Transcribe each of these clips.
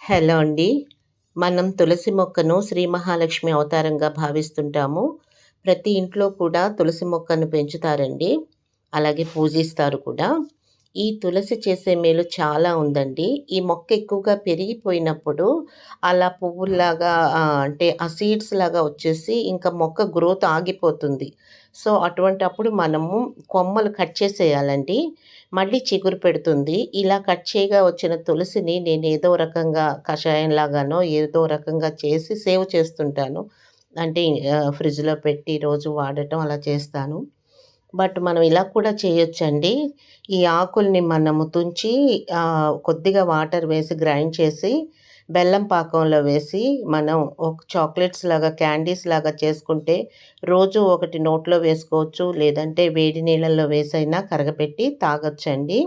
Hello అండి. మనం తులసి మొక్కను శ్రీ మహాలక్ష్మి అవతారంగా భావిస్తుంటాము. ప్రతి ఇంట్లో కూడా తులసి మొక్కను పెంచుతారండి. అలాగే పూజిస్తారు కూడా. ఈ తులసి చేసే మేలు చాలా ఉందండి. ఈ మొక్క ఎక్కువగా పెరిగిపోయినప్పుడు అలా పువ్వుల్లాగా అంటే ఆ సీడ్స్ లాగా వచ్చేసి ఇంకా మొక్క గ్రోత్ ఆగిపోతుంది. సో, అటువంటప్పుడు మనము కొమ్మలు కట్ చేసేయాలండి. మళ్ళీ చిగురు పెడుతుంది. ఇలా కట్ చేయగా వచ్చిన తులసిని నేనేదో రకంగా కషాయంలాగానో ఏదో రకంగా చేసి సేవ్ చేస్తుంటాను. అంటే ఫ్రిడ్జ్‌లో పెట్టి రోజు వాడటం అలా చేస్తాను. బట్ మనం ఇలా కూడా చేయొచ్చండి. ఈ ఆకుల్ని మనము తుంచి కొద్దిగా వాటర్ వేసి గ్రైండ్ చేసి, బెల్లం పాకంలో వేసి మనం ఒక చాక్లెట్స్ లాగా, క్యాండీస్ లాగా చేసుకుంటే రోజు ఒకటి నోట్లో వేసుకోవచ్చు. లేదంటే వేడి నీళ్ళల్లో వేసైనా కరగపెట్టి తాగొచ్చండి.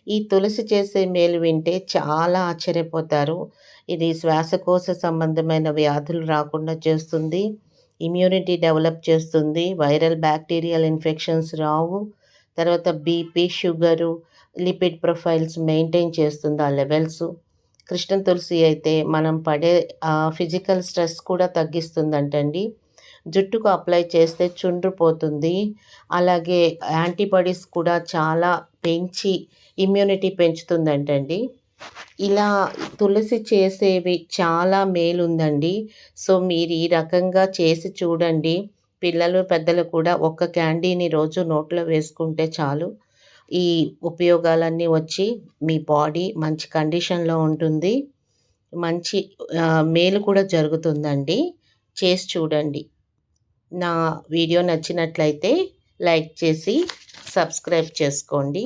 ఈ తులసి చేసే మేలు వింటే చాలా ఆశ్చర్యపోతారు. ఇది శ్వాసకోశ సంబంధమైన వ్యాధులు రాకుండా చేస్తుంది. ఇమ్యూనిటీ డెవలప్ చేస్తుంది. వైరల్ బ్యాక్టీరియల్ ఇన్ఫెక్షన్స్ రావు. తర్వాత BP, sugar, lipid profiles maintain చేస్తుంది ఆ లెవెల్సు. కృష్ణ తులసి అయితే మనం పడే ఫిజికల్ స్ట్రెస్ కూడా తగ్గిస్తుందంటండి. జుట్టుకు అప్లై చేస్తే చుండ్రు పోతుంది. అలాగే యాంటీబాడీస్ కూడా చాలా పెంచి ఇమ్యూనిటీ పెంచుతుందంటండి. ఇలా తులసి చేసేవి చాలా మేలుందండి. సో, మీరు ఈ రకంగా చేసి చూడండి. పిల్లలు, పెద్దలు కూడా ఒక్క క్యాండీని రోజు నోట్లో వేసుకుంటే చాలు. ఈ ఉపయోగాలన్నీ వచ్చి మీ బాడీ మంచి కండిషన్‌లో ఉంటుంది. మంచి మేలు కూడా జరుగుతుందండి. చేసి చూడండి. నా వీడియో నచ్చినట్లయితే లైక్ చేసి సబ్స్క్రైబ్ చేసుకోండి.